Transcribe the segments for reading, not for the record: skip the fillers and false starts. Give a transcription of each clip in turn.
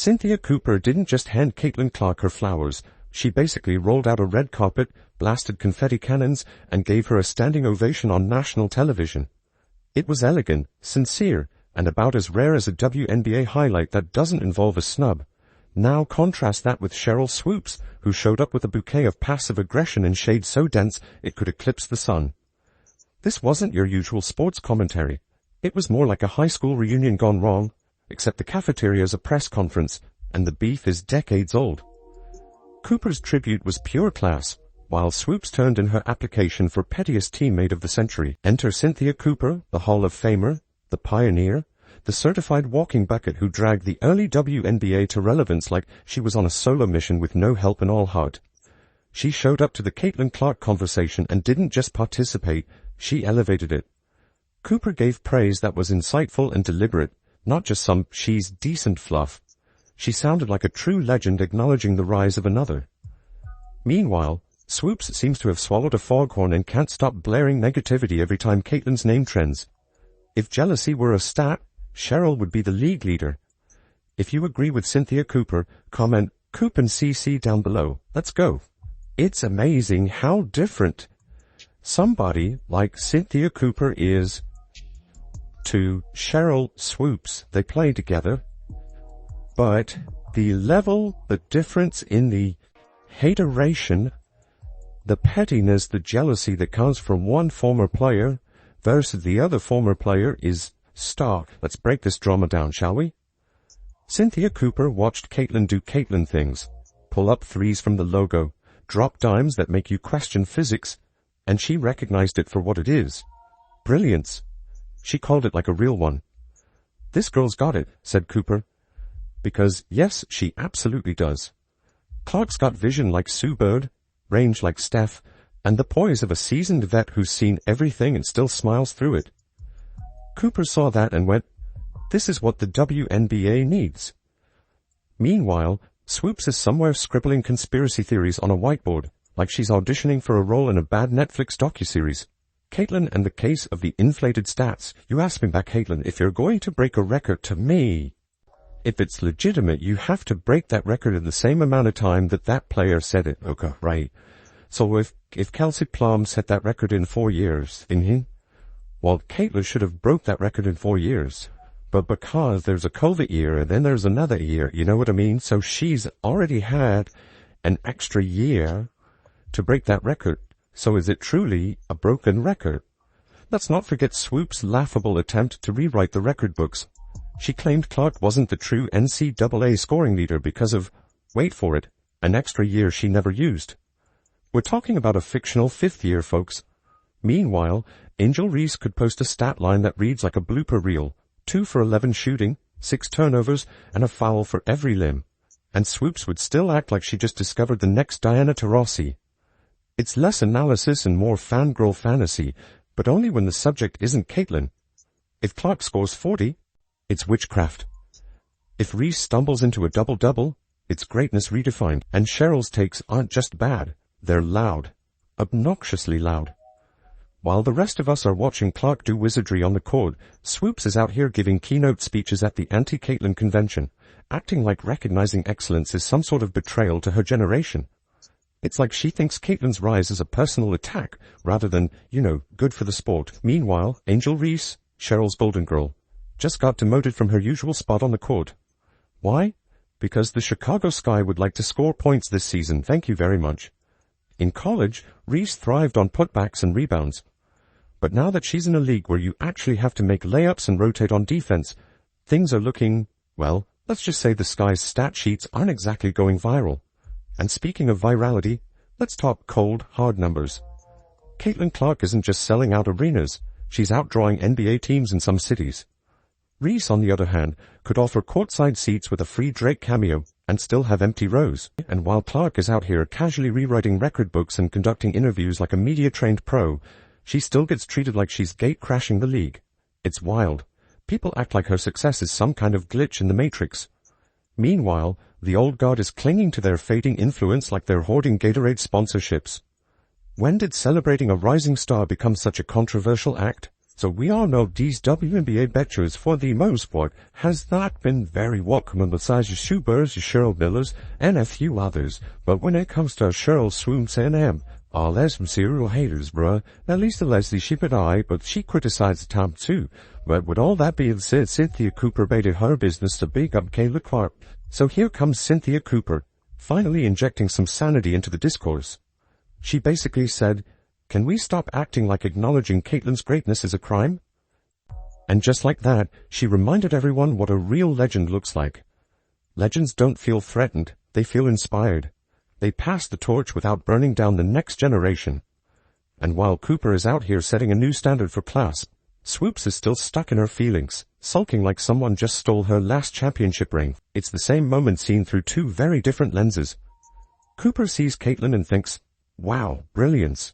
Cynthia Cooper didn't just hand Caitlin Clark her flowers. She basically rolled out a red carpet, blasted confetti cannons, and gave her a standing ovation on national television. It was elegant, sincere, and about as rare as a WNBA highlight that doesn't involve a snub. Now contrast that with Sheryl Swoopes, who showed up with a bouquet of passive aggression in shade so dense it could eclipse the sun. This wasn't your usual sports commentary. It was more like a high school reunion gone wrong, except the cafeteria is a press conference, and the beef is decades old. Cooper's tribute was pure class, while Swoopes turned in her application for pettiest teammate of the century. Enter Cynthia Cooper, the Hall of Famer, the pioneer, the certified walking bucket who dragged the early WNBA to relevance like she was on a solo mission with no help and all heart. She showed up to the Caitlin Clark conversation and didn't just participate, she elevated it. Cooper gave praise that was insightful and deliberate, not just some she's decent fluff. She sounded like a true legend acknowledging the rise of another. Meanwhile, Swoopes seems to have swallowed a foghorn and can't stop blaring negativity every time Caitlin's name trends. If jealousy were a stat, Sheryl would be the league leader. If you agree with Cynthia Cooper, comment Coop and CC down below. Let's go. It's amazing how different somebody like Cynthia Cooper is to Sheryl Swoopes. They play together, but the difference in the hateration, the pettiness, the jealousy that comes from one former player versus the other former player is stark. Let's break this drama down, shall we? Cynthia Cooper watched Caitlin do Caitlin things, pull up threes from the logo, drop dimes that make you question physics, and she recognized it for what it is. Brilliance. She called it like a real one. This girl's got it, said Cooper. Because, yes, she absolutely does. Clark's got vision like Sue Bird, range like Steph, and the poise of a seasoned vet who's seen everything and still smiles through it. Cooper saw that and went, this is what the WNBA needs. Meanwhile, Swoopes is somewhere scribbling conspiracy theories on a whiteboard, like she's auditioning for a role in a bad Netflix docuseries. Caitlin and the case of the inflated stats. You asked me back, Caitlin, if you're going to break a record to me, if it's legitimate, you have to break that record in the same amount of time that that player said it. Okay, right. So if Kelsey Plum set that record in 4 years, well, Caitlin should have broke that record in 4 years. But because there's a COVID year and then there's another year, you know what I mean? So she's already had an extra year to break that record. So is it truly a broken record? Let's not forget Swoopes' laughable attempt to rewrite the record books. She claimed Clark wasn't the true NCAA scoring leader because of, wait for it, an extra year she never used. We're talking about a fictional 5th year, folks. Meanwhile, Angel Reese could post a stat line that reads like a blooper reel. 2 for 11 shooting, 6 turnovers, and a foul for every limb. And Swoopes would still act like she just discovered the next Diana Taurasi. It's less analysis and more fangirl fantasy, but only when the subject isn't Caitlin. If Clark scores 40, it's witchcraft. If Reese stumbles into a double-double, it's greatness redefined. And Sheryl's takes aren't just bad, they're loud. Obnoxiously loud. While the rest of us are watching Clark do wizardry on the court, Swoopes is out here giving keynote speeches at the anti-Caitlin convention, acting like recognizing excellence is some sort of betrayal to her generation. It's like she thinks Caitlin's rise is a personal attack, rather than, good for the sport. Meanwhile, Angel Reese, Sheryl's golden girl, just got demoted from her usual spot on the court. Why? Because the Chicago Sky would like to score points this season, thank you very much. In college, Reese thrived on putbacks and rebounds. But now that she's in a league where you actually have to make layups and rotate on defense, things are looking, well, let's just say the Sky's stat sheets aren't exactly going viral. And speaking of virality, let's talk cold, hard numbers. Caitlin Clark isn't just selling out arenas, she's outdrawing NBA teams in some cities. Reese, on the other hand, could offer courtside seats with a free Drake cameo and still have empty rows. And while Clark is out here casually rewriting record books and conducting interviews like a media-trained pro, she still gets treated like she's gate-crashing the league. It's wild. People act like her success is some kind of glitch in the Matrix. Meanwhile, the old guard is clinging to their fading influence like they're hoarding Gatorade sponsorships. When did celebrating a rising star become such a controversial act? So we all know these WNBA betchers, for the most part, has not been very welcoming besides your Shoebers, your Cheryl Millers, and a few others. But when it comes to Sheryl Swoopes and them, there's some serial haters, bruh. At least the Leslie sheep and I, but she criticized the Tom too. But with all that being said, Cynthia Cooper made it her business to big up Caitlin Clark. So here comes Cynthia Cooper, finally injecting some sanity into the discourse. She basically said, "Can we stop acting like acknowledging Caitlin's greatness is a crime?" And just like that, she reminded everyone what a real legend looks like. Legends don't feel threatened, they feel inspired. They pass the torch without burning down the next generation. And while Cooper is out here setting a new standard for class, Swoopes is still stuck in her feelings, sulking like someone just stole her last championship ring. It's the same moment seen through two very different lenses. Cooper sees Caitlin and thinks, "Wow, brilliance."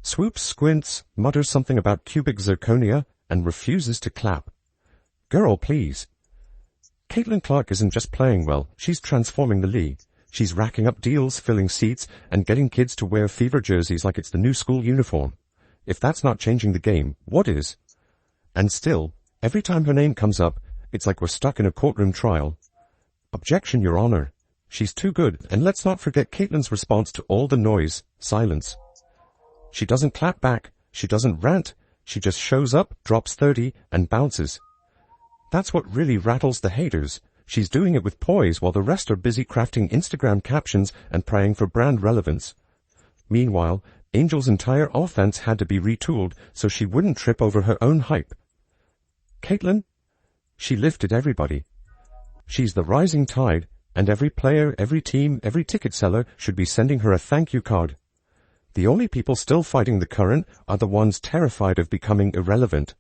Swoopes squints, mutters something about cubic zirconia, and refuses to clap. Girl, please. Caitlin Clark isn't just playing well, she's transforming the league. She's racking up deals, filling seats, and getting kids to wear Fever jerseys like it's the new school uniform. If that's not changing the game, what is? And still, every time her name comes up, it's like we're stuck in a courtroom trial. Objection, Your Honor. She's too good, and let's not forget Caitlin's response to all the noise, silence. She doesn't clap back, she doesn't rant, she just shows up, drops 30, and bounces. That's what really rattles the haters. She's doing it with poise while the rest are busy crafting Instagram captions and praying for brand relevance. Meanwhile, Angel's entire offense had to be retooled so she wouldn't trip over her own hype. Caitlin? She lifted everybody. She's the rising tide, and every player, every team, every ticket seller should be sending her a thank you card. The only people still fighting the current are the ones terrified of becoming irrelevant.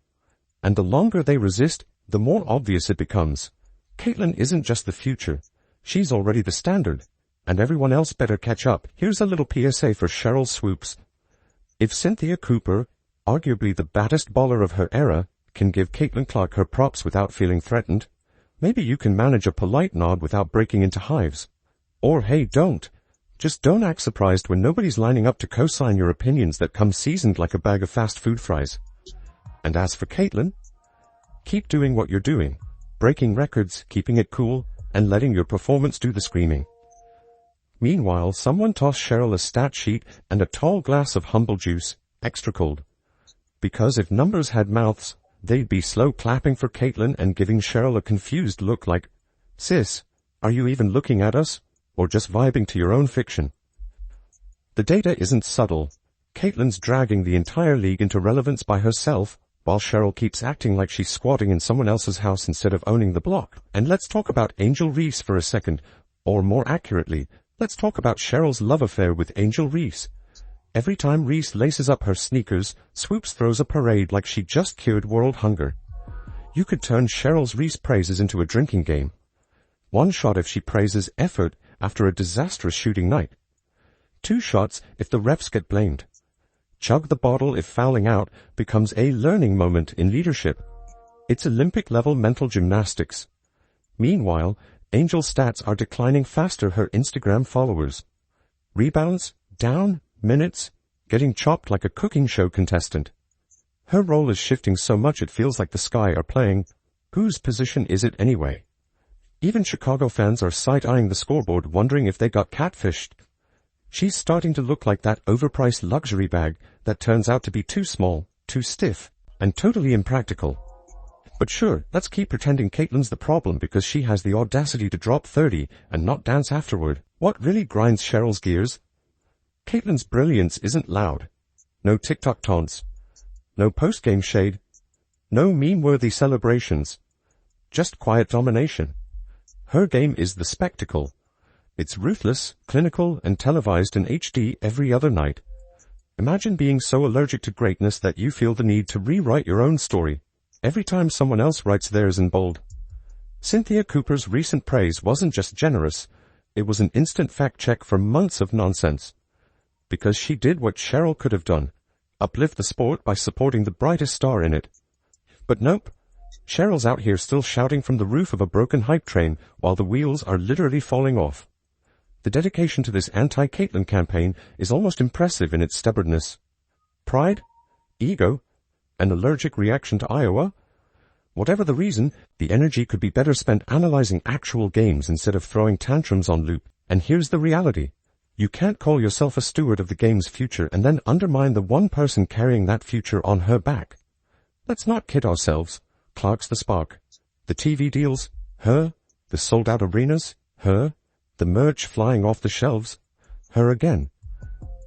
And the longer they resist, the more obvious it becomes. Caitlin isn't just the future. She's already the standard. And everyone else better catch up. Here's a little PSA for Sheryl Swoopes. If Cynthia Cooper, arguably the baddest baller of her era, can give Caitlin Clark her props without feeling threatened, maybe you can manage a polite nod without breaking into hives. Or hey, don't. Just don't act surprised when nobody's lining up to co-sign your opinions that come seasoned like a bag of fast food fries. And as for Caitlin, keep doing what you're doing, breaking records, keeping it cool, and letting your performance do the screaming. Meanwhile, someone tossed Sheryl a stat sheet and a tall glass of humble juice, extra cold. Because if numbers had mouths, they'd be slow clapping for Caitlin and giving Sheryl a confused look like, "Sis, are you even looking at us? Or just vibing to your own fiction?" The data isn't subtle. Caitlin's dragging the entire league into relevance by herself, while Sheryl keeps acting like she's squatting in someone else's house instead of owning the block. And let's talk about Angel Reese for a second, or more accurately, let's talk about Sheryl's love affair with Angel Reese. Every time Reese laces up her sneakers, Swoopes throws a parade like she just cured world hunger. You could turn Sheryl's Reese praises into a drinking game. One shot if she praises effort after a disastrous shooting night. 2 shots if the refs get blamed. Chug the bottle if fouling out becomes a learning moment in leadership. It's Olympic-level mental gymnastics. Meanwhile, Angel's stats are declining faster her Instagram followers. Rebounds, down, minutes, getting chopped like a cooking show contestant. Her role is shifting so much it feels like the Sky are playing, whose position is it anyway? Even Chicago fans are side-eyeing the scoreboard wondering if they got catfished. She's starting to look like that overpriced luxury bag that turns out to be too small, too stiff, and totally impractical. But sure, let's keep pretending Caitlin's the problem because she has the audacity to drop 30 and not dance afterward. What really grinds Sheryl's gears? Caitlin's brilliance isn't loud. No TikTok taunts. No post-game shade. No meme-worthy celebrations. Just quiet domination. Her game is the spectacle. It's ruthless, clinical, and televised in HD every other night. Imagine being so allergic to greatness that you feel the need to rewrite your own story every time someone else writes theirs in bold. Cynthia Cooper's recent praise wasn't just generous, it was an instant fact-check for months of nonsense. Because she did what Sheryl could have done, uplift the sport by supporting the brightest star in it. But nope, Sheryl's out here still shouting from the roof of a broken hype train while the wheels are literally falling off. The dedication to this anti-Caitlin campaign is almost impressive in its stubbornness. Pride? Ego? An allergic reaction to Iowa? Whatever the reason, the energy could be better spent analyzing actual games instead of throwing tantrums on loop. And here's the reality. You can't call yourself a steward of the game's future and then undermine the one person carrying that future on her back. Let's not kid ourselves. Clark's the spark. The TV deals? Her. The sold-out arenas? Her. The merch flying off the shelves? Her again.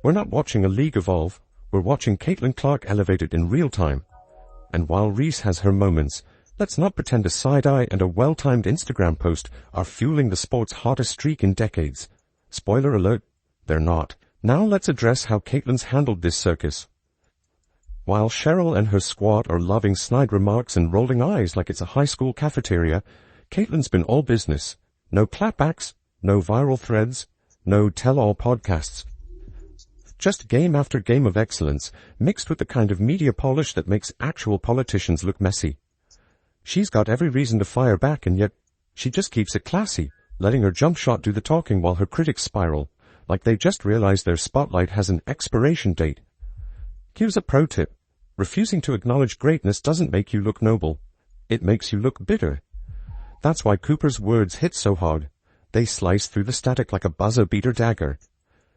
We're not watching a league evolve. We're watching Caitlin Clark elevated in real time. And while Reese has her moments, let's not pretend a side-eye and a well-timed Instagram post are fueling the sport's hottest streak in decades. Spoiler alert, they're not. Now let's address how Caitlin's handled this circus. While Sheryl and her squad are loving snide remarks and rolling eyes like it's a high school cafeteria, Caitlin's been all business. No clapbacks, no viral threads, no tell-all podcasts. Just game after game of excellence, mixed with the kind of media polish that makes actual politicians look messy. She's got every reason to fire back, and yet she just keeps it classy, letting her jump shot do the talking while her critics spiral, like they just realized their spotlight has an expiration date. Here's a pro tip. Refusing to acknowledge greatness doesn't make you look noble. It makes you look bitter. That's why Cooper's words hit so hard. They slice through the static like a buzzer-beater dagger.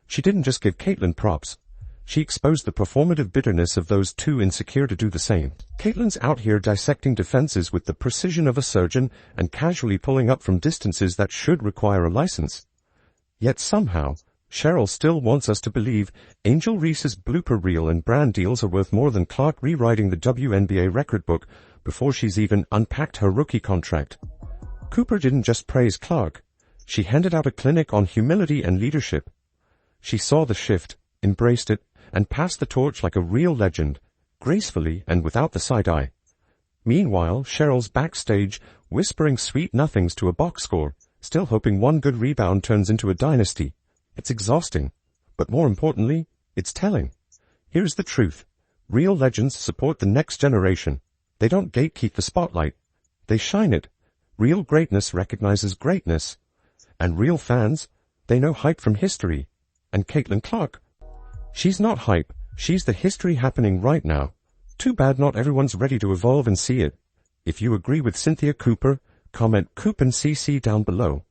She didn't just give Caitlin props. She exposed the performative bitterness of those too insecure to do the same. Caitlin's out here dissecting defenses with the precision of a surgeon and casually pulling up from distances that should require a license. Yet somehow, Sheryl still wants us to believe Angel Reese's blooper reel and brand deals are worth more than Clark rewriting the WNBA record book before she's even unpacked her rookie contract. Cooper didn't just praise Clark. She handed out a clinic on humility and leadership. She saw the shift, embraced it, and passed the torch like a real legend, gracefully and without the side-eye. Meanwhile, Sheryl's backstage, whispering sweet nothings to a box score, still hoping one good rebound turns into a dynasty. It's exhausting, but more importantly, it's telling. Here's the truth. Real legends support the next generation. They don't gatekeep the spotlight. They shine it. Real greatness recognizes greatness. And real fans, they know hype from history. And Caitlin Clark, she's not hype. She's the history happening right now. Too bad not everyone's ready to evolve and see it. If you agree with Cynthia Cooper, comment Coop and CC down below.